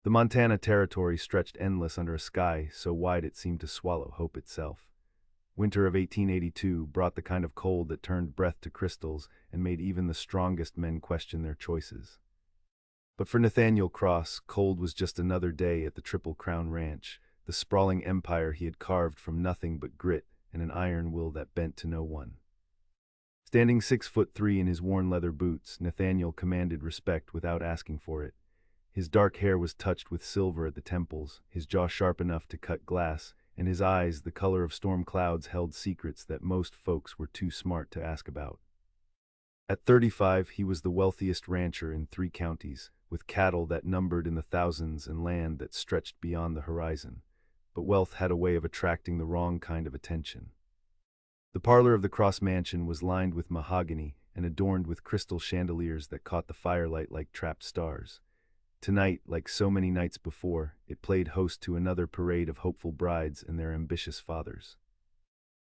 The Montana Territory stretched endless under a sky so wide it seemed to swallow hope itself. Winter of 1882 brought the kind of cold that turned breath to crystals and made even the strongest men question their choices. But for Nathaniel Cross, cold was just another day at the Triple Crown Ranch, the sprawling empire he had carved from nothing but grit and an iron will that bent to no one. Standing 6'3" in his worn leather boots, Nathaniel commanded respect without asking for it. His dark hair was touched with silver at the temples, his jaw sharp enough to cut glass, and his eyes, the color of storm clouds, held secrets that most folks were too smart to ask about. At 35, he was the wealthiest rancher in 3 counties, with cattle that numbered in the thousands and land that stretched beyond the horizon. But wealth had a way of attracting the wrong kind of attention. The parlor of the Cross Mansion was lined with mahogany and adorned with crystal chandeliers that caught the firelight like trapped stars. Tonight, like so many nights before, it played host to another parade of hopeful brides and their ambitious fathers.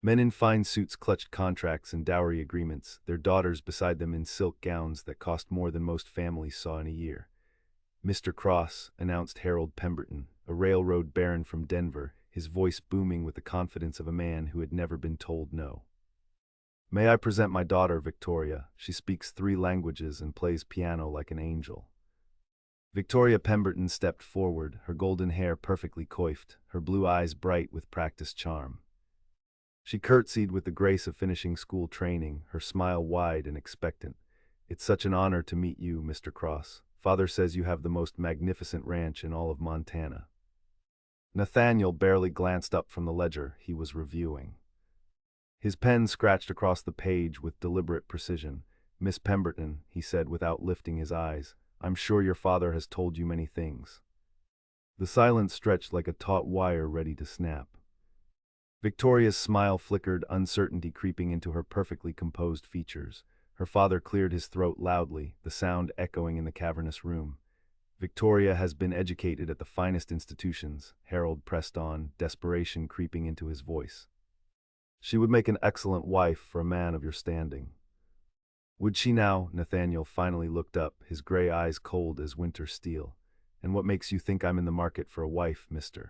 Men in fine suits clutched contracts and dowry agreements, their daughters beside them in silk gowns that cost more than most families saw in a year. "Mr. Cross," announced Harold Pemberton, a railroad baron from Denver, his voice booming with the confidence of a man who had never been told no. "May I present my daughter, Victoria? She speaks 3 languages and plays piano like an angel." Victoria Pemberton stepped forward, her golden hair perfectly coiffed, her blue eyes bright with practiced charm. She curtsied with the grace of finishing school training, her smile wide and expectant. "It's such an honor to meet you, Mr. Cross. Father says you have the most magnificent ranch in all of Montana." Nathaniel barely glanced up from the ledger he was reviewing. His pen scratched across the page with deliberate precision. "Miss Pemberton," he said without lifting his eyes, "I'm sure your father has told you many things." The silence stretched like a taut wire ready to snap. Victoria's smile flickered, uncertainty creeping into her perfectly composed features. Her father cleared his throat loudly, the sound echoing in the cavernous room. "Victoria has been educated at the finest institutions," Harold pressed on, desperation creeping into his voice. "She would make an excellent wife for a man of your standing." "Would she now?" Nathaniel finally looked up, his gray eyes cold as winter steel. "And what makes you think I'm in the market for a wife, Mr.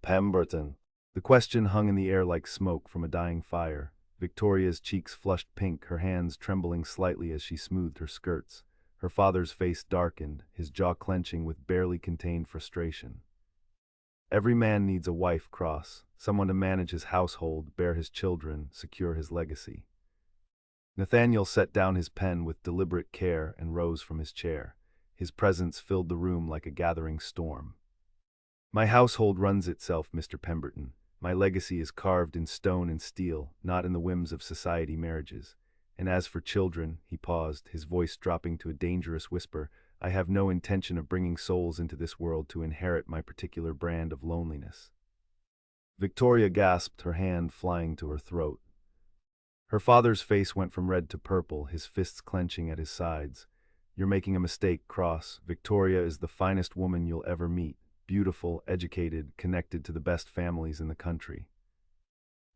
Pemberton?" The question hung in the air like smoke from a dying fire. Victoria's cheeks flushed pink, her hands trembling slightly as she smoothed her skirts. Her father's face darkened, his jaw clenching with barely contained frustration. "Every man needs a wife, Cross, someone to manage his household, bear his children, secure his legacy." Nathaniel set down his pen with deliberate care and rose from his chair. His presence filled the room like a gathering storm. "My household runs itself, Mr. Pemberton. My legacy is carved in stone and steel, not in the whims of society marriages. And as for children," he paused, his voice dropping to a dangerous whisper, "I have no intention of bringing souls into this world to inherit my particular brand of loneliness." Victoria gasped, her hand flying to her throat. Her father's face went from red to purple, his fists clenching at his sides. "You're making a mistake, Cross. Victoria is the finest woman you'll ever meet. Beautiful, educated, connected to the best families in the country."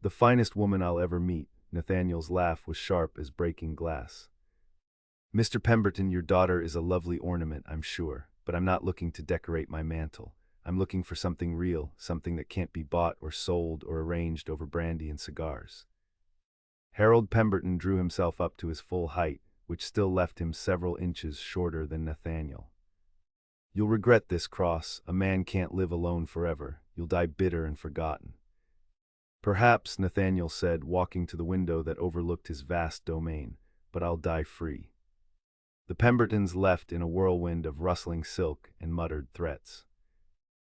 "The finest woman I'll ever meet." Nathaniel's laugh was sharp as breaking glass. "Mr. Pemberton, your daughter is a lovely ornament, I'm sure, but I'm not looking to decorate my mantle. I'm looking for something real, something that can't be bought or sold or arranged over brandy and cigars." Harold Pemberton drew himself up to his full height, which still left him several inches shorter than Nathaniel. "You'll regret this, Cross. A man can't live alone forever. You'll die bitter and forgotten." "Perhaps," Nathaniel said, walking to the window that overlooked his vast domain, "but I'll die free." The Pembertons left in a whirlwind of rustling silk and muttered threats.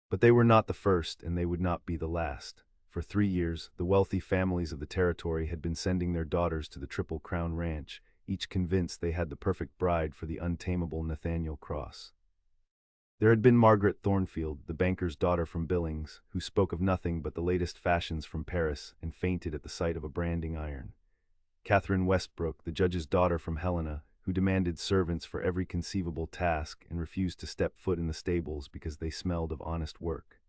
But they were not the first, and they would not be the last. For 3 years, the wealthy families of the territory had been sending their daughters to the Triple Crown Ranch, each convinced they had the perfect bride for the untamable Nathaniel Cross. There had been Margaret Thornfield, the banker's daughter from Billings, who spoke of nothing but the latest fashions from Paris and fainted at the sight of a branding iron. Catherine Westbrook, the judge's daughter from Helena, who demanded servants for every conceivable task and refused to step foot in the stables because they smelled of honest work.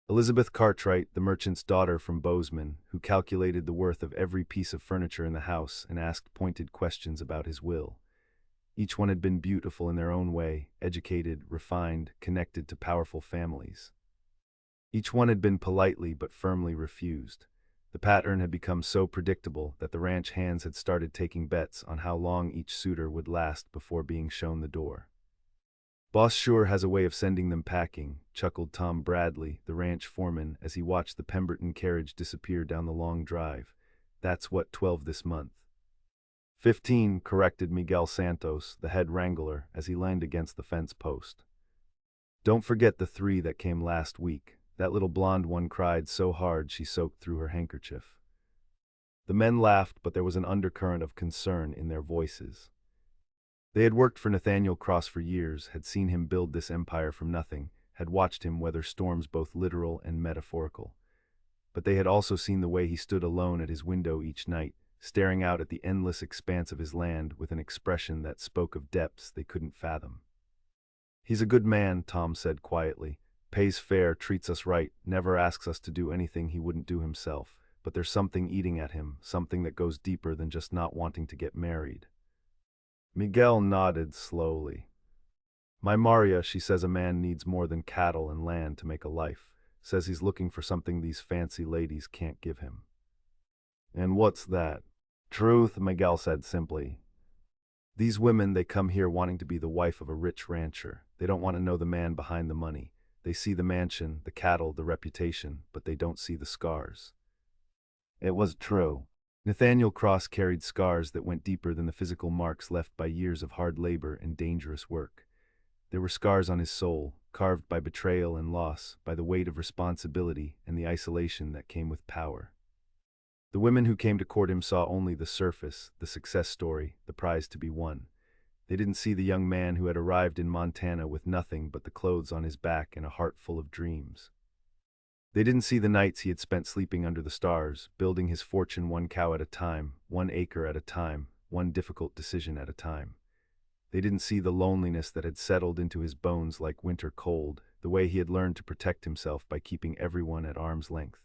Elizabeth Cartwright, the merchant's daughter from Bozeman, who calculated the worth of every piece of furniture in the house and asked pointed questions about his will. Each one had been beautiful in their own way, educated, refined, connected to powerful families. Each one had been politely but firmly refused. The pattern had become so predictable that the ranch hands had started taking bets on how long each suitor would last before being shown the door. "Boss sure has a way of sending them packing," chuckled Tom Bradley, the ranch foreman, as he watched the Pemberton carriage disappear down the long drive. "That's what, 12 this month." 15, corrected Miguel Santos, the head wrangler, as he leaned against the fence post. "Don't forget the 3 that came last week." That little blonde one cried so hard she soaked through her handkerchief. The men laughed, but there was an undercurrent of concern in their voices. They had worked for Nathaniel Cross for years, had seen him build this empire from nothing, had watched him weather storms both literal and metaphorical. But they had also seen the way he stood alone at his window each night, staring out at the endless expanse of his land with an expression that spoke of depths they couldn't fathom. "He's a good man," Tom said quietly. "Pays fair, treats us right, never asks us to do anything he wouldn't do himself. But there's something eating at him, something that goes deeper than just not wanting to get married." Miguel nodded slowly. "My Maria, she says a man needs more than cattle and land to make a life. Says he's looking for something these fancy ladies can't give him." "And what's that?" "Truth," Miguel said simply. "These women, they come here wanting to be the wife of a rich rancher. They don't want to know the man behind the money. They see the mansion, the cattle, the reputation, but they don't see the scars." It was true. Nathaniel Cross carried scars that went deeper than the physical marks left by years of hard labor and dangerous work. There were scars on his soul, carved by betrayal and loss, by the weight of responsibility and the isolation that came with power. The women who came to court him saw only the surface, the success story, the prize to be won. They didn't see the young man who had arrived in Montana with nothing but the clothes on his back and a heart full of dreams. They didn't see the nights he had spent sleeping under the stars, building his fortune one cow at a time, 1 acre at a time, one difficult decision at a time. They didn't see the loneliness that had settled into his bones like winter cold, the way he had learned to protect himself by keeping everyone at arm's length.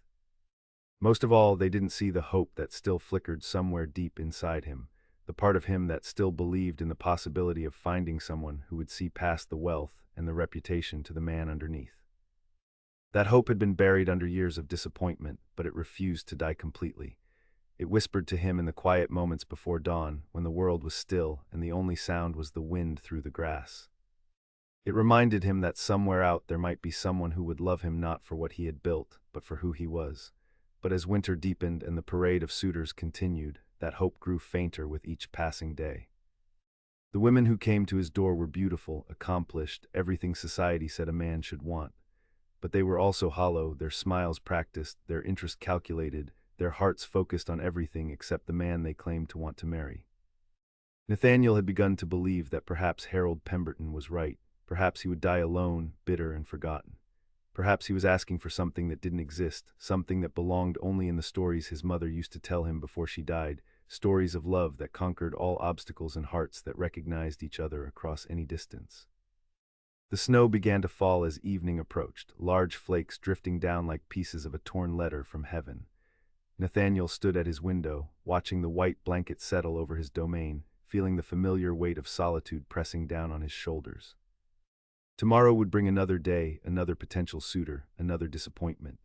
Most of all, they didn't see the hope that still flickered somewhere deep inside him, the part of him that still believed in the possibility of finding someone who would see past the wealth and the reputation to the man underneath. That hope had been buried under years of disappointment, but it refused to die completely. It whispered to him in the quiet moments before dawn, when the world was still and the only sound was the wind through the grass. It reminded him that somewhere out there might be someone who would love him not for what he had built, but for who he was. But as winter deepened and the parade of suitors continued, that hope grew fainter with each passing day. The women who came to his door were beautiful, accomplished, everything society said a man should want. But they were also hollow, their smiles practiced, their interest calculated, their hearts focused on everything except the man they claimed to want to marry. Nathaniel had begun to believe that perhaps Harold Pemberton was right. Perhaps he would die alone, bitter and forgotten. Perhaps he was asking for something that didn't exist, something that belonged only in the stories his mother used to tell him before she died, stories of love that conquered all obstacles and hearts that recognized each other across any distance. The snow began to fall as evening approached, large flakes drifting down like pieces of a torn letter from heaven. Nathaniel stood at his window, watching the white blanket settle over his domain, feeling the familiar weight of solitude pressing down on his shoulders. Tomorrow would bring another day, another potential suitor, another disappointment.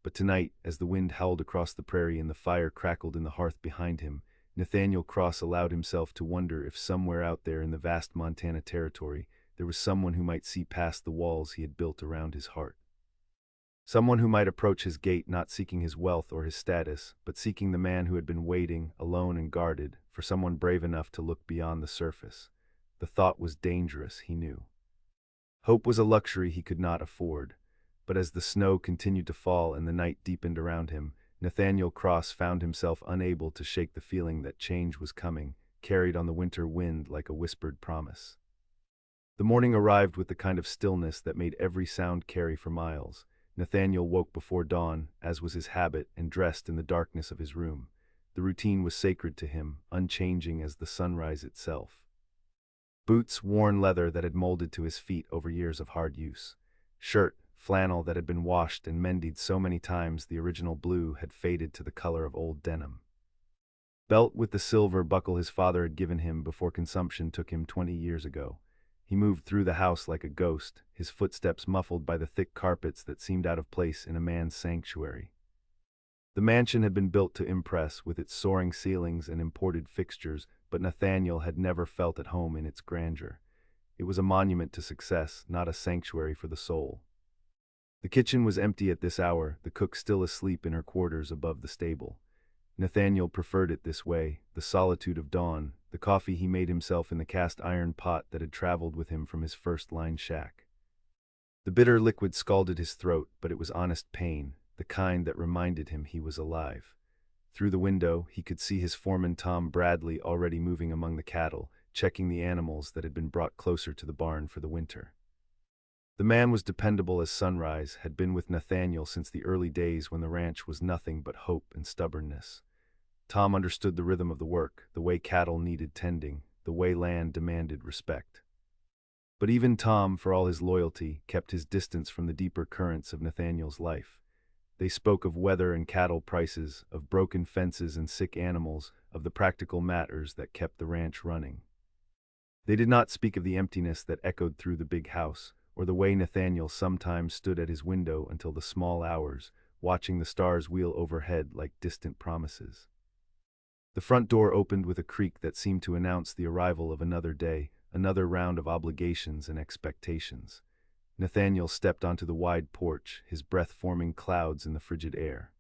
But tonight, as the wind howled across the prairie and the fire crackled in the hearth behind him, Nathaniel Cross allowed himself to wonder if somewhere out there in the vast Montana territory, there was someone who might see past the walls he had built around his heart. Someone who might approach his gate not seeking his wealth or his status, but seeking the man who had been waiting, alone and guarded, for someone brave enough to look beyond the surface. The thought was dangerous, he knew. Hope was a luxury he could not afford. But as the snow continued to fall and the night deepened around him, Nathaniel Cross found himself unable to shake the feeling that change was coming, carried on the winter wind like a whispered promise. The morning arrived with the kind of stillness that made every sound carry for miles. Nathaniel woke before dawn, as was his habit, and dressed in the darkness of his room. The routine was sacred to him, unchanging as the sunrise itself. Boots, worn leather that had molded to his feet over years of hard use. Shirt, flannel that had been washed and mended so many times the original blue had faded to the color of old denim. belt with the silver buckle his father had given him before consumption took him 20 years ago. He moved through the house like a ghost, his footsteps muffled by the thick carpets that seemed out of place in a man's sanctuary. The mansion had been built to impress with its soaring ceilings and imported fixtures, but Nathaniel had never felt at home in its grandeur. It was a monument to success, not a sanctuary for the soul. The kitchen was empty at this hour, the cook still asleep in her quarters above the stable. Nathaniel preferred it this way, the solitude of dawn, the coffee he made himself in the cast-iron pot that had traveled with him from his first-line shack. The bitter liquid scalded his throat, but it was honest pain, the kind that reminded him he was alive. Through the window, he could see his foreman Tom Bradley already moving among the cattle, checking the animals that had been brought closer to the barn for the winter. The man was dependable as sunrise, had been with Nathaniel since the early days when the ranch was nothing but hope and stubbornness. Tom understood the rhythm of the work, the way cattle needed tending, the way land demanded respect. But even Tom, for all his loyalty, kept his distance from the deeper currents of Nathaniel's life. They spoke of weather and cattle prices, of broken fences and sick animals, of the practical matters that kept the ranch running. They did not speak of the emptiness that echoed through the big house, or the way Nathaniel sometimes stood at his window until the small hours, watching the stars wheel overhead like distant promises. The front door opened with a creak that seemed to announce the arrival of another day, another round of obligations and expectations. Nathaniel stepped onto the wide porch, his breath forming clouds in the frigid air.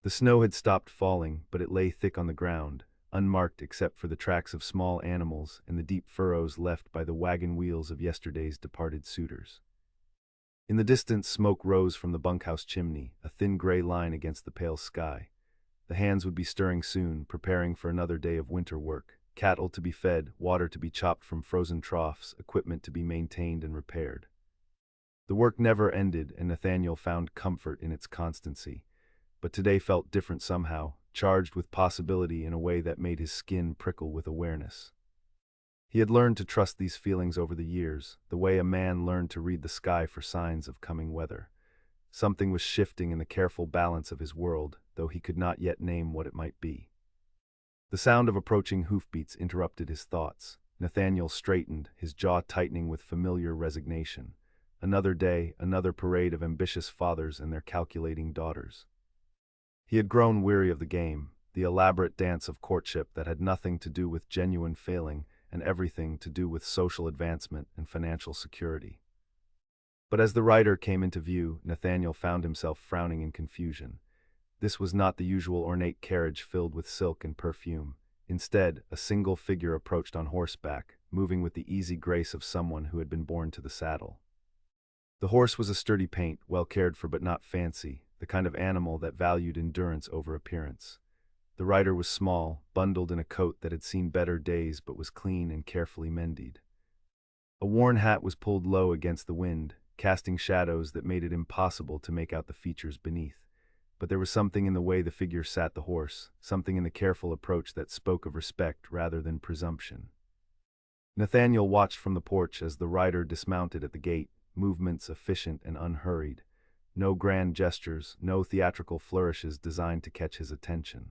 The snow had stopped falling, but it lay thick on the ground, unmarked except for the tracks of small animals and the deep furrows left by the wagon wheels of yesterday's departed suitors. In the distance, smoke rose from the bunkhouse chimney, a thin gray line against the pale sky. The hands would be stirring soon, preparing for another day of winter work. Cattle to be fed, water to be chopped from frozen troughs, equipment to be maintained and repaired. The work never ended, and Nathaniel found comfort in its constancy. But today felt different somehow, charged with possibility in a way that made his skin prickle with awareness. He had learned to trust these feelings over the years, the way a man learned to read the sky for signs of coming weather. Something was shifting in the careful balance of his world, though he could not yet name what it might be. The sound of approaching hoofbeats interrupted his thoughts. Nathaniel straightened, his jaw tightening with familiar resignation. Another day, another parade of ambitious fathers and their calculating daughters. He had grown weary of the game, the elaborate dance of courtship that had nothing to do with genuine feeling and everything to do with social advancement and financial security. But as the rider came into view, Nathaniel found himself frowning in confusion. This was not the usual ornate carriage filled with silk and perfume. Instead, a single figure approached on horseback, moving with the easy grace of someone who had been born to the saddle. The horse was a sturdy paint, well cared for but not fancy, the kind of animal that valued endurance over appearance. The rider was small, bundled in a coat that had seen better days but was clean and carefully mended. A worn hat was pulled low against the wind, casting shadows that made it impossible to make out the features beneath. But there was something in the way the figure sat the horse, something in the careful approach that spoke of respect rather than presumption. Nathaniel watched from the porch as the rider dismounted at the gate, movements efficient and unhurried. No grand gestures, no theatrical flourishes designed to catch his attention.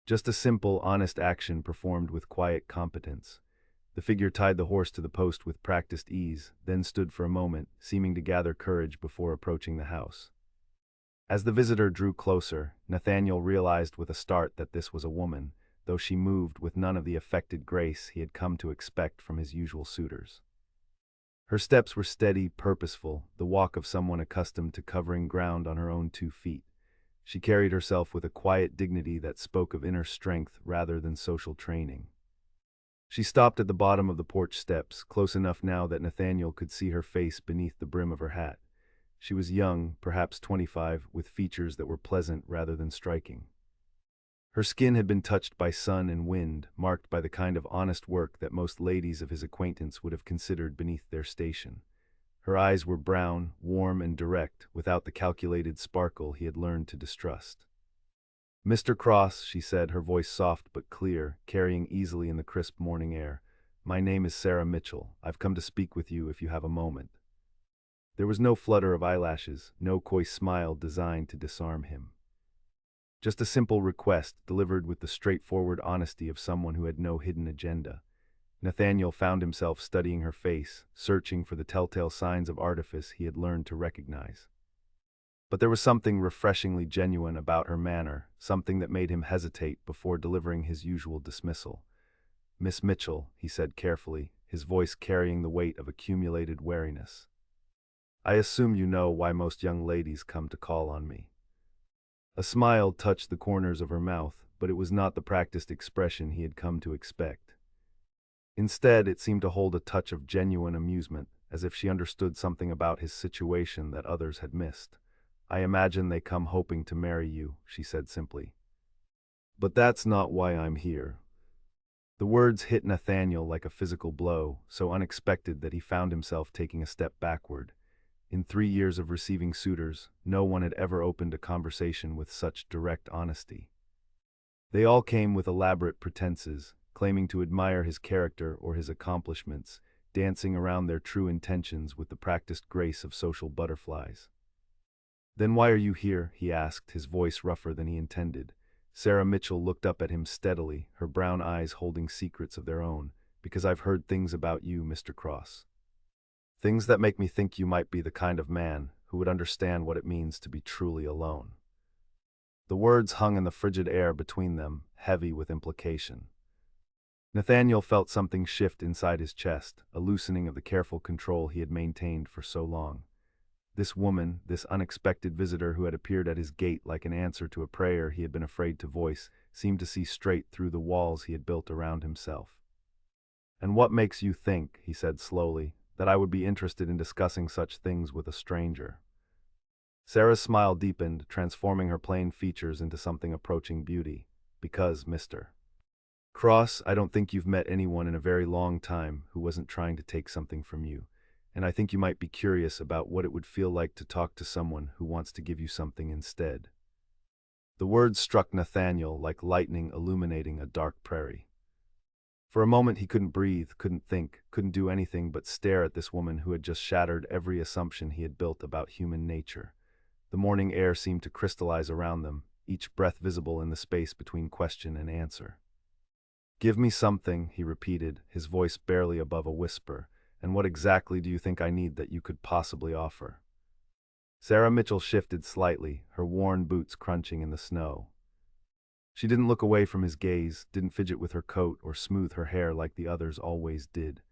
Just a simple, honest action performed with quiet competence. The figure tied the horse to the post with practiced ease, then stood for a moment, seeming to gather courage before approaching the house. As the visitor drew closer, Nathaniel realized with a start that this was a woman, though she moved with none of the affected grace he had come to expect from his usual suitors. Her steps were steady, purposeful, the walk of someone accustomed to covering ground on her own 2 feet. She carried herself with a quiet dignity that spoke of inner strength rather than social training. She stopped at the bottom of the porch steps, close enough now that Nathaniel could see her face beneath the brim of her hat. She was young, perhaps 25, with features that were pleasant rather than striking. Her skin had been touched by sun and wind, marked by the kind of honest work that most ladies of his acquaintance would have considered beneath their station. Her eyes were brown, warm and direct, without the calculated sparkle he had learned to distrust. "Mr. Cross," she said, her voice soft but clear, carrying easily in the crisp morning air, "my name is Sarah Mitchell. I've come to speak with you if you have a moment." There was no flutter of eyelashes, no coy smile designed to disarm him. Just a simple request delivered with the straightforward honesty of someone who had no hidden agenda. Nathaniel found himself studying her face, searching for the telltale signs of artifice he had learned to recognize. But there was something refreshingly genuine about her manner, something that made him hesitate before delivering his usual dismissal. "Miss Mitchell," he said carefully, his voice carrying the weight of accumulated wariness. "I assume you know why most young ladies come to call on me." A smile touched the corners of her mouth, but it was not the practiced expression he had come to expect. Instead, it seemed to hold a touch of genuine amusement, as if she understood something about his situation that others had missed. "I imagine they come hoping to marry you," she said simply. "But that's not why I'm here." The words hit Nathaniel like a physical blow, so unexpected that he found himself taking a step backward. In 3 years of receiving suitors, no one had ever opened a conversation with such direct honesty. They all came with elaborate pretenses, claiming to admire his character or his accomplishments, dancing around their true intentions with the practiced grace of social butterflies. "Then why are you here?" he asked, his voice rougher than he intended. Sarah Mitchell looked up at him steadily, her brown eyes holding secrets of their own. "Because I've heard things about you, Mr. Cross. Things that make me think you might be the kind of man who would understand what it means to be truly alone." The words hung in the frigid air between them, heavy with implication. Nathaniel felt something shift inside his chest, a loosening of the careful control he had maintained for so long. This woman, this unexpected visitor who had appeared at his gate like an answer to a prayer he had been afraid to voice, seemed to see straight through the walls he had built around himself. "And what makes you think," he said slowly, "that I would be interested in discussing such things with a stranger?" Sarah's smile deepened, transforming her plain features into something approaching beauty. "Because, Mr. Cross, I don't think you've met anyone in a very long time who wasn't trying to take something from you, and I think you might be curious about what it would feel like to talk to someone who wants to give you something instead." The words struck Nathaniel like lightning illuminating a dark prairie. For a moment he couldn't breathe, couldn't think, couldn't do anything but stare at this woman who had just shattered every assumption he had built about human nature. The morning air seemed to crystallize around them, each breath visible in the space between question and answer. "Give me something," he repeated, his voice barely above a whisper. "And what exactly do you think I need that you could possibly offer?" Sarah Mitchell shifted slightly, her worn boots crunching in the snow. She didn't look away from his gaze, didn't fidget with her coat or smooth her hair like the others always did.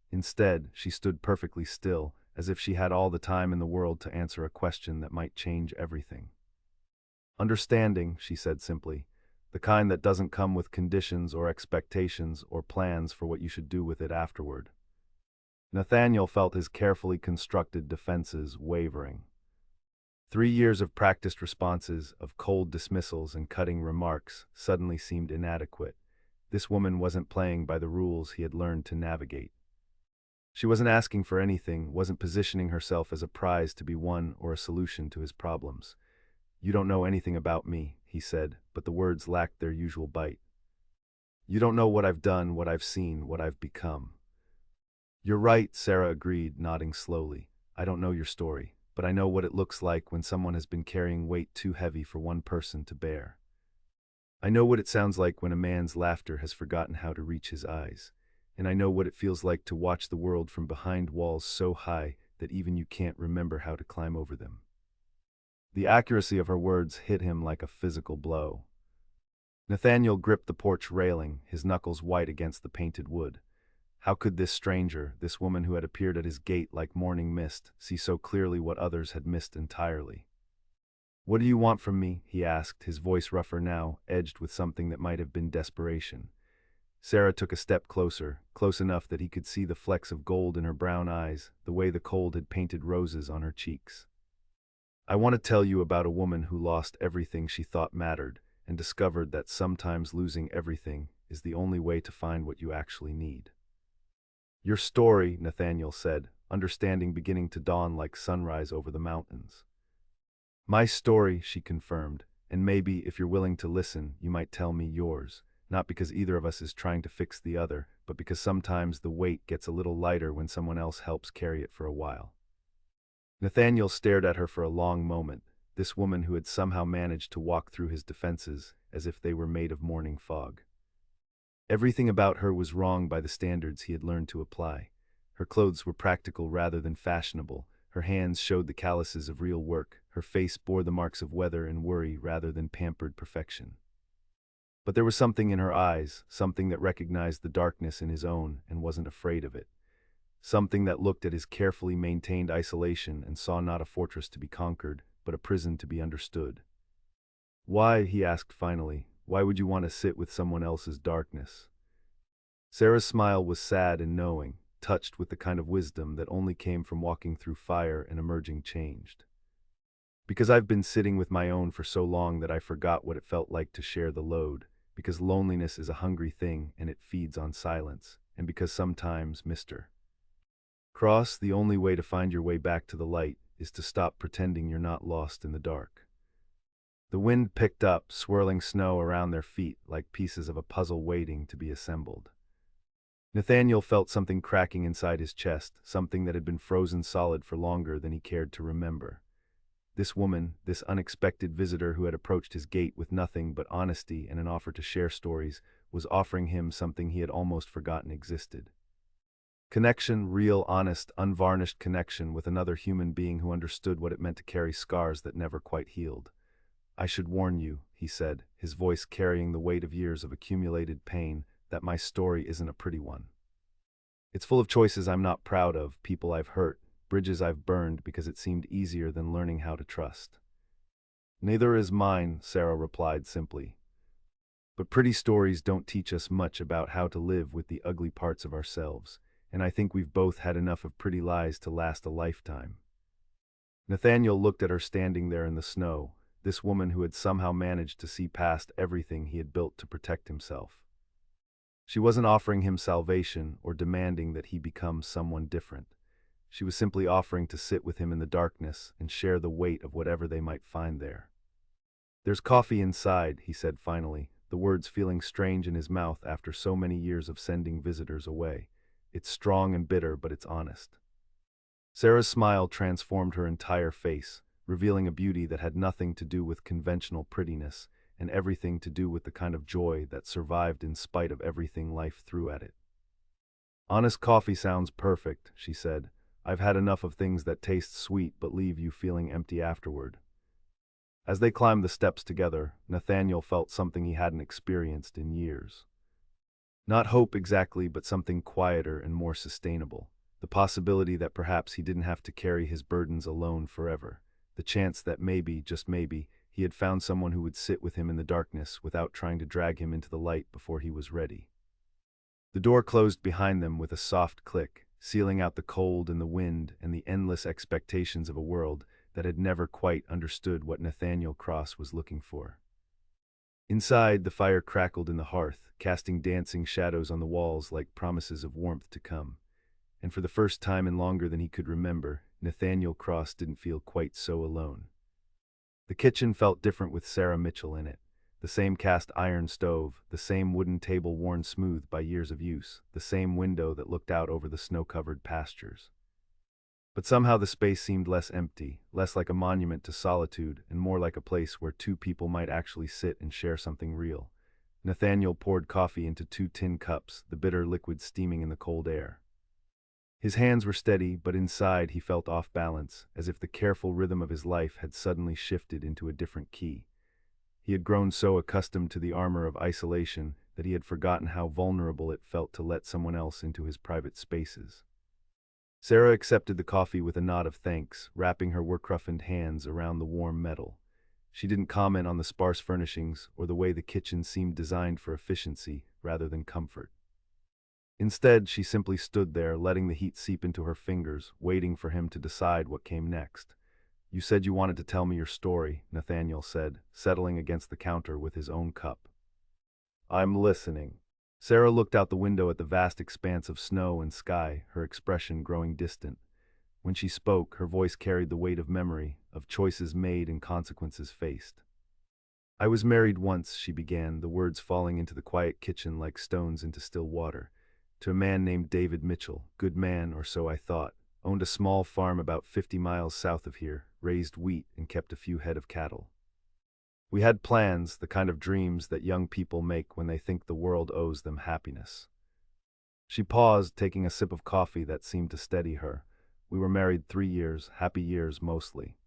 Instead, she stood perfectly still, as if she had all the time in the world to answer a question that might change everything. "Understanding," she said simply, "the kind that doesn't come with conditions or expectations or plans for what you should do with it afterward." Nathaniel felt his carefully constructed defenses wavering. 3 years of practiced responses, of cold dismissals and cutting remarks, suddenly seemed inadequate. This woman wasn't playing by the rules he had learned to navigate. She wasn't asking for anything, wasn't positioning herself as a prize to be won or a solution to his problems. "You don't know anything about me," he said, but the words lacked their usual bite. "You don't know what I've done, what I've seen, what I've become." "You're right," Sarah agreed, nodding slowly. "I don't know your story, but I know what it looks like when someone has been carrying weight too heavy for one person to bear. I know what it sounds like when a man's laughter has forgotten how to reach his eyes, and I know what it feels like to watch the world from behind walls so high that even you can't remember how to climb over them." The accuracy of her words hit him like a physical blow. Nathaniel gripped the porch railing, his knuckles white against the painted wood. How could this stranger, this woman who had appeared at his gate like morning mist, see so clearly what others had missed entirely? "What do you want from me?" he asked, his voice rougher now, edged with something that might have been desperation. Sarah took a step closer, close enough that he could see the flecks of gold in her brown eyes, the way the cold had painted roses on her cheeks. "I want to tell you about a woman who lost everything she thought mattered, and discovered that sometimes losing everything is the only way to find what you actually need." "Your story," Nathaniel said, understanding beginning to dawn like sunrise over the mountains. "My story," she confirmed, "and maybe, if you're willing to listen, you might tell me yours, not because either of us is trying to fix the other, but because sometimes the weight gets a little lighter when someone else helps carry it for a while." Nathaniel stared at her for a long moment, this woman who had somehow managed to walk through his defenses as if they were made of morning fog. Everything about her was wrong by the standards he had learned to apply. Her clothes were practical rather than fashionable, her hands showed the calluses of real work, her face bore the marks of weather and worry rather than pampered perfection. But there was something in her eyes, something that recognized the darkness in his own and wasn't afraid of it. Something that looked at his carefully maintained isolation and saw not a fortress to be conquered, but a prison to be understood. "Why," he asked finally, "why would you want to sit with someone else's darkness?" Sarah's smile was sad and knowing, touched with the kind of wisdom that only came from walking through fire and emerging changed. "Because I've been sitting with my own for so long that I forgot what it felt like to share the load, because loneliness is a hungry thing and it feeds on silence, and because sometimes, Mr. Cross, the only way to find your way back to the light is to stop pretending you're not lost in the dark." The wind picked up, swirling snow around their feet like pieces of a puzzle waiting to be assembled. Nathaniel felt something cracking inside his chest, something that had been frozen solid for longer than he cared to remember. This woman, this unexpected visitor who had approached his gate with nothing but honesty and an offer to share stories, was offering him something he had almost forgotten existed. Connection, real, honest, unvarnished connection with another human being who understood what it meant to carry scars that never quite healed. "I should warn you," he said, his voice carrying the weight of years of accumulated pain, "that my story isn't a pretty one. It's full of choices I'm not proud of, people I've hurt, bridges I've burned because it seemed easier than learning how to trust." "Neither is mine," Sarah replied simply. "But pretty stories don't teach us much about how to live with the ugly parts of ourselves, and I think we've both had enough of pretty lies to last a lifetime." Nathaniel looked at her standing there in the snow, this woman who had somehow managed to see past everything he had built to protect himself. She wasn't offering him salvation or demanding that he become someone different. She was simply offering to sit with him in the darkness and share the weight of whatever they might find there. "There's coffee inside," he said finally, the words feeling strange in his mouth after so many years of sending visitors away. "It's strong and bitter, but it's honest." Sarah's smile transformed her entire face, revealing a beauty that had nothing to do with conventional prettiness and everything to do with the kind of joy that survived in spite of everything life threw at it. "Honest coffee sounds perfect," she said. "I've had enough of things that taste sweet but leave you feeling empty afterward." As they climbed the steps together, Nathaniel felt something he hadn't experienced in years. Not hope exactly, but something quieter and more sustainable. The possibility that perhaps he didn't have to carry his burdens alone forever. The chance that maybe, just maybe, he had found someone who would sit with him in the darkness without trying to drag him into the light before he was ready. The door closed behind them with a soft click, sealing out the cold and the wind and the endless expectations of a world that had never quite understood what Nathaniel Cross was looking for. Inside, the fire crackled in the hearth, casting dancing shadows on the walls like promises of warmth to come. And for the first time in longer than he could remember, Nathaniel Cross didn't feel quite so alone. The kitchen felt different with Sarah Mitchell in it. The same cast iron stove, the same wooden table worn smooth by years of use, the same window that looked out over the snow-covered pastures. But somehow the space seemed less empty, less like a monument to solitude, and more like a place where two people might actually sit and share something real. Nathaniel poured coffee into 2 tin cups, the bitter liquid steaming in the cold air. His hands were steady, but inside he felt off balance, as if the careful rhythm of his life had suddenly shifted into a different key. He had grown so accustomed to the armor of isolation that he had forgotten how vulnerable it felt to let someone else into his private spaces. Sarah accepted the coffee with a nod of thanks, wrapping her work-roughened hands around the warm metal. She didn't comment on the sparse furnishings or the way the kitchen seemed designed for efficiency rather than comfort. Instead, she simply stood there, letting the heat seep into her fingers, waiting for him to decide what came next. "You said you wanted to tell me your story," Nathaniel said, settling against the counter with his own cup. "I'm listening." Sarah looked out the window at the vast expanse of snow and sky, her expression growing distant. When she spoke, her voice carried the weight of memory, of choices made and consequences faced. "I was married once," she began, the words falling into the quiet kitchen like stones into still water, "to a man named David Mitchell, good man, or so I thought, owned a small farm about 50 miles south of here, raised wheat, and kept a few head of cattle. We had plans, the kind of dreams that young people make when they think the world owes them happiness. She paused, taking a sip of coffee that seemed to steady her. We were married 3 years, happy years mostly.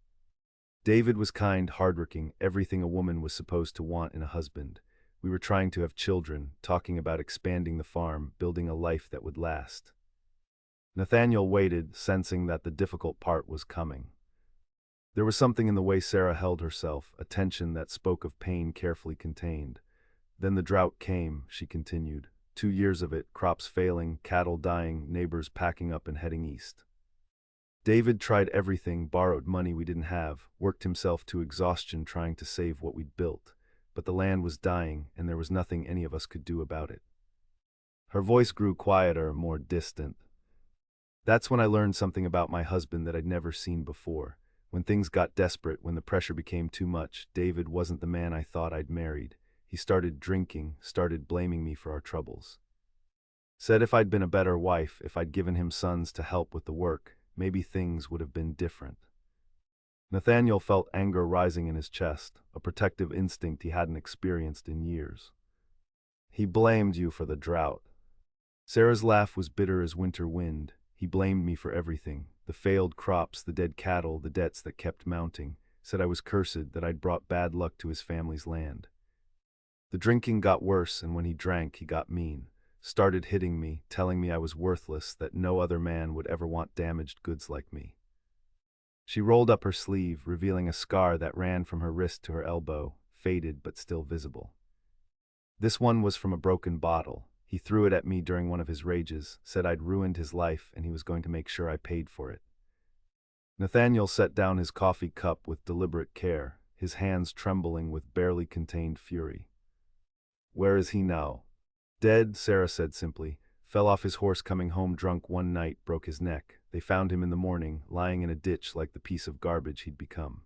David was kind, hardworking, everything a woman was supposed to want in a husband. We were trying to have children, talking about expanding the farm, building a life that would last. Nathaniel waited, sensing that the difficult part was coming. There was something in the way Sarah held herself, a tension that spoke of pain carefully contained. Then the drought came, she continued. 2 years of it, crops failing, cattle dying, neighbors packing up and heading east. David tried everything, borrowed money we didn't have, worked himself to exhaustion trying to save what we'd built, but the land was dying and there was nothing any of us could do about it. Her voice grew quieter, more distant. That's when I learned something about my husband that I'd never seen before. When things got desperate, when the pressure became too much, David wasn't the man I thought I'd married. He started drinking, started blaming me for our troubles. Said if I'd been a better wife, if I'd given him sons to help with the work, maybe things would have been different. Nathaniel felt anger rising in his chest, a protective instinct he hadn't experienced in years. He blamed you for the drought. Sarah's laugh was bitter as winter wind. He blamed me for everything, the failed crops, the dead cattle, the debts that kept mounting, said I was cursed, that I'd brought bad luck to his family's land. The drinking got worse, and when he drank, he got mean. Started hitting me, telling me I was worthless, that no other man would ever want damaged goods like me. She rolled up her sleeve, revealing a scar that ran from her wrist to her elbow, faded but still visible. This one was from a broken bottle. He threw it at me during one of his rages, said I'd ruined his life and he was going to make sure I paid for it. Nathaniel set down his coffee cup with deliberate care, his hands trembling with barely contained fury. Where is he now? Dead, Sarah said simply. Fell off his horse coming home drunk one night, broke his neck. They found him in the morning, lying in a ditch like the piece of garbage he'd become.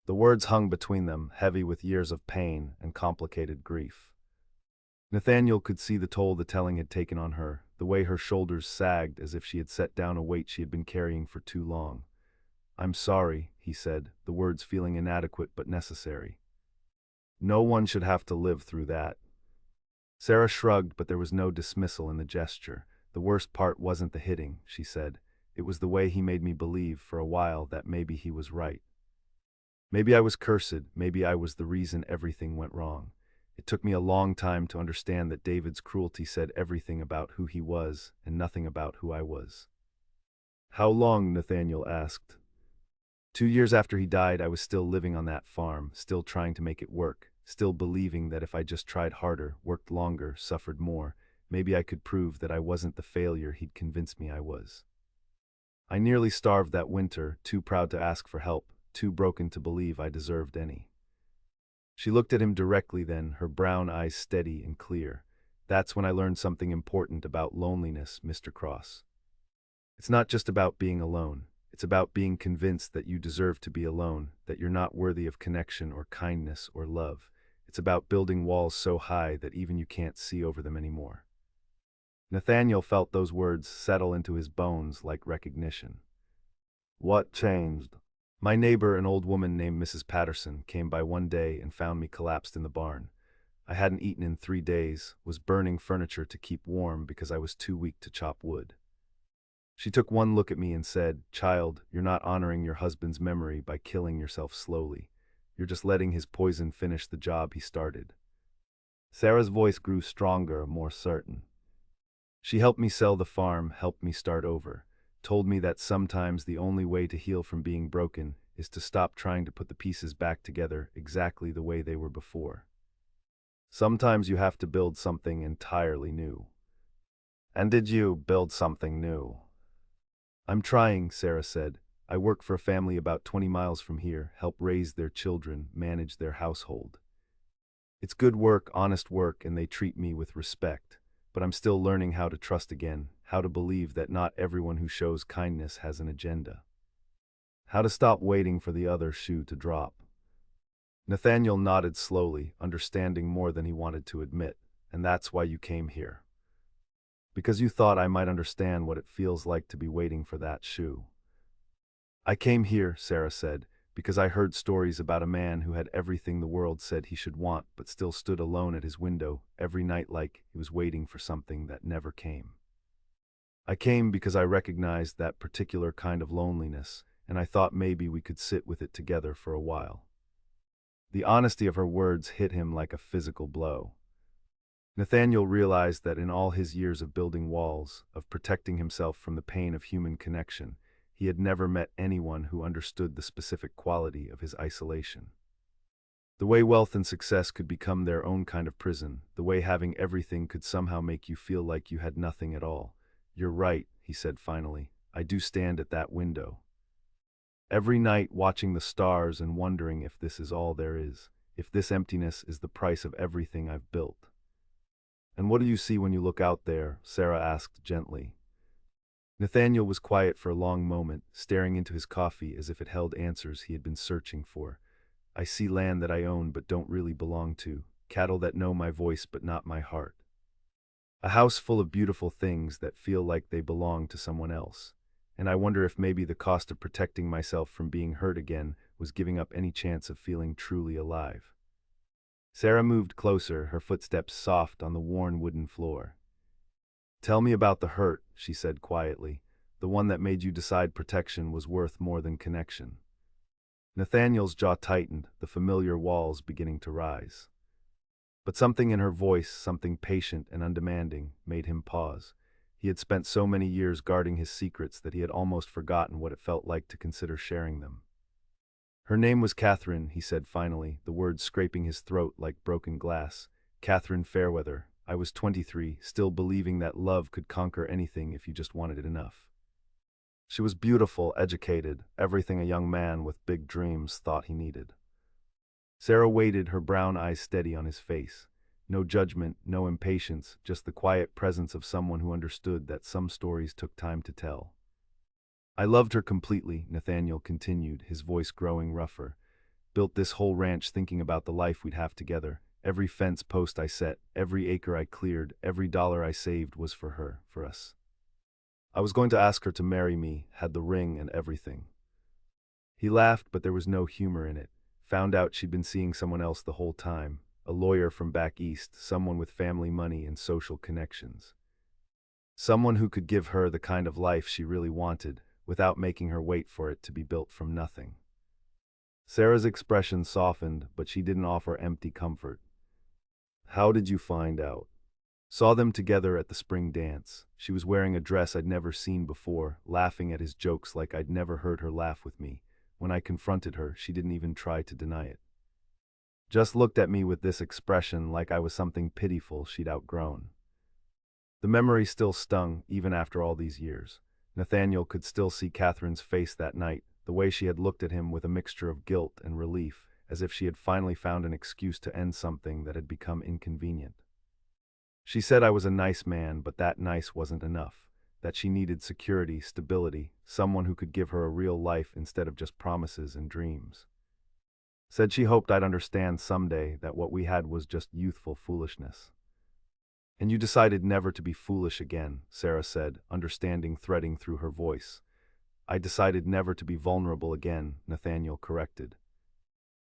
The words hung between them, heavy with years of pain and complicated grief. Nathaniel could see the toll the telling had taken on her, the way her shoulders sagged as if she had set down a weight she had been carrying for too long. I'm sorry, he said, the words feeling inadequate but necessary. No one should have to live through that. Sarah shrugged, but there was no dismissal in the gesture. The worst part wasn't the hitting, she said. It was the way he made me believe for a while that maybe he was right. Maybe I was cursed, maybe I was the reason everything went wrong. It took me a long time to understand that David's cruelty said everything about who he was and nothing about who I was. How long? Nathaniel asked. 2 years after he died, I was still living on that farm, still trying to make it work, still believing that if I just tried harder, worked longer, suffered more, maybe I could prove that I wasn't the failure he'd convinced me I was. I nearly starved that winter, too proud to ask for help, too broken to believe I deserved any. She looked at him directly then, her brown eyes steady and clear. That's when I learned something important about loneliness, Mr. Cross. It's not just about being alone. It's about being convinced that you deserve to be alone, that you're not worthy of connection or kindness or love. It's about building walls so high that even you can't see over them anymore. Nathaniel felt those words settle into his bones like recognition. What changed? My neighbor, an old woman named Mrs. Patterson, came by one day and found me collapsed in the barn. I hadn't eaten in 3 days, was burning furniture to keep warm because I was too weak to chop wood. She took one look at me and said, "Child, you're not honoring your husband's memory by killing yourself slowly. You're just letting his poison finish the job he started." Sarah's voice grew stronger, more certain. She helped me sell the farm, helped me start over. Told me that sometimes the only way to heal from being broken is to stop trying to put the pieces back together exactly the way they were before. Sometimes you have to build something entirely new. And did you build something new? I'm trying, Sarah said. I work for a family about 20 miles from here, help raise their children, manage their household. It's good work, honest work, and they treat me with respect. But I'm still learning how to trust again, how to believe that not everyone who shows kindness has an agenda. How to stop waiting for the other shoe to drop. Nathaniel nodded slowly, understanding more than he wanted to admit, and that's why you came here. Because you thought I might understand what it feels like to be waiting for that shoe. I came here, Sarah said, because I heard stories about a man who had everything the world said he should want but still stood alone at his window every night like he was waiting for something that never came. I came because I recognized that particular kind of loneliness, and I thought maybe we could sit with it together for a while. The honesty of her words hit him like a physical blow. Nathaniel realized that in all his years of building walls, of protecting himself from the pain of human connection, he had never met anyone who understood the specific quality of his isolation. The way wealth and success could become their own kind of prison, the way having everything could somehow make you feel like you had nothing at all. "You're right," he said finally. "I do stand at that window. Every night watching the stars and wondering if this is all there is, if this emptiness is the price of everything I've built." "And what do you see when you look out there?" Sarah asked gently. Nathaniel was quiet for a long moment, staring into his coffee as if it held answers he had been searching for. "I see land that I own but don't really belong to, cattle that know my voice but not my heart. A house full of beautiful things that feel like they belong to someone else. And I wonder if maybe the cost of protecting myself from being hurt again was giving up any chance of feeling truly alive." Sarah moved closer, her footsteps soft on the worn wooden floor. "Tell me about the hurt," she said quietly, "the one that made you decide protection was worth more than connection." Nathaniel's jaw tightened, the familiar walls beginning to rise. But something in her voice, something patient and undemanding, made him pause. He had spent so many years guarding his secrets that he had almost forgotten what it felt like to consider sharing them. "Her name was Catherine," he said finally, the words scraping his throat like broken glass. "Catherine Fairweather. I was 23, still believing that love could conquer anything if you just wanted it enough. She was beautiful, educated, everything a young man with big dreams thought he needed." Sarah waited, her brown eyes steady on his face. No judgment, no impatience, just the quiet presence of someone who understood that some stories took time to tell. "I loved her completely," Nathaniel continued, his voice growing rougher. "Built this whole ranch thinking about the life we'd have together. Every fence post I set, every acre I cleared, every dollar I saved was for her, for us. I was going to ask her to marry me, had the ring and everything." He laughed, but there was no humor in it. Found out she'd been seeing someone else the whole time, a lawyer from back east, someone with family money and social connections. Someone who could give her the kind of life she really wanted, without making her wait for it to be built from nothing. Sarah's expression softened, but she didn't offer empty comfort. "How did you find out?" "Saw them together at the spring dance. She was wearing a dress I'd never seen before, laughing at his jokes like I'd never heard her laugh with me. When I confronted her, she didn't even try to deny it. Just looked at me with this expression like I was something pitiful she'd outgrown." The memory still stung, even after all these years. Nathaniel could still see Catherine's face that night, the way she had looked at him with a mixture of guilt and relief, as if she had finally found an excuse to end something that had become inconvenient. She said I was a nice man, but that nice wasn't enough, that she needed security, stability, someone who could give her a real life instead of just promises and dreams. Said she hoped I'd understand someday that what we had was just youthful foolishness. "And you decided never to be foolish again," Sarah said, understanding threading through her voice. "I decided never to be vulnerable again," Nathaniel corrected.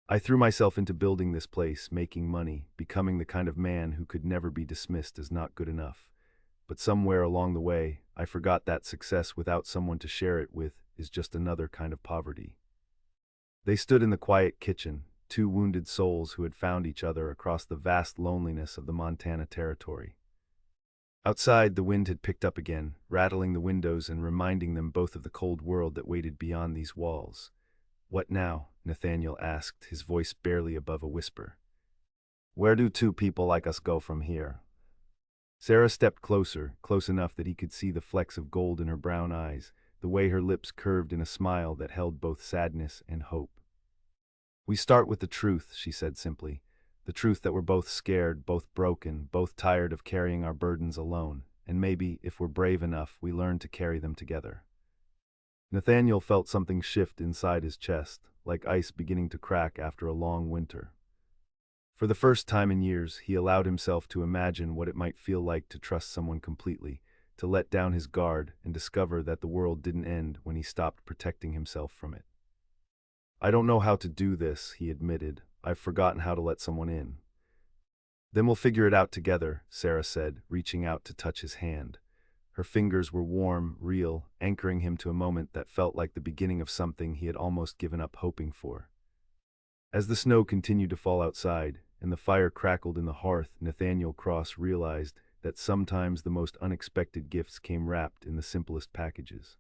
"I threw myself into building this place, making money, becoming the kind of man who could never be dismissed as not good enough. But somewhere along the way, I forgot that success without someone to share it with is just another kind of poverty." They stood in the quiet kitchen, two wounded souls who had found each other across the vast loneliness of the Montana Territory. Outside, the wind had picked up again, rattling the windows and reminding them both of the cold world that waited beyond these walls. "What now?" Nathaniel asked, his voice barely above a whisper. "Where do two people like us go from here?" Sarah stepped closer, close enough that he could see the flecks of gold in her brown eyes, the way her lips curved in a smile that held both sadness and hope. "We start with the truth," she said simply. "The truth that we're both scared, both broken, both tired of carrying our burdens alone, and maybe, if we're brave enough, we learn to carry them together." Nathaniel felt something shift inside his chest, like ice beginning to crack after a long winter. For the first time in years, he allowed himself to imagine what it might feel like to trust someone completely, to let down his guard and discover that the world didn't end when he stopped protecting himself from it. "I don't know how to do this," he admitted. "I've forgotten how to let someone in." "Then we'll figure it out together," Sarah said, reaching out to touch his hand. Her fingers were warm, real, anchoring him to a moment that felt like the beginning of something he had almost given up hoping for. As the snow continued to fall outside, and the fire crackled in the hearth, Nathaniel Cross realized that sometimes the most unexpected gifts came wrapped in the simplest packages.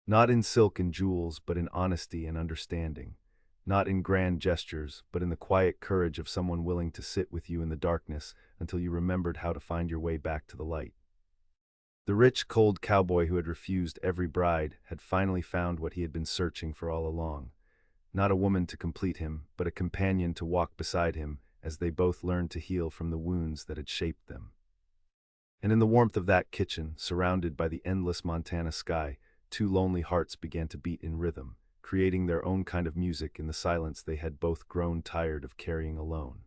Not in silk and jewels, but in honesty and understanding. Not in grand gestures, but in the quiet courage of someone willing to sit with you in the darkness until you remembered how to find your way back to the light. The rich, cold cowboy who had refused every bride had finally found what he had been searching for all along. Not a woman to complete him, but a companion to walk beside him as they both learned to heal from the wounds that had shaped them. And in the warmth of that kitchen, surrounded by the endless Montana sky, two lonely hearts began to beat in rhythm, creating their own kind of music in the silence they had both grown tired of carrying alone.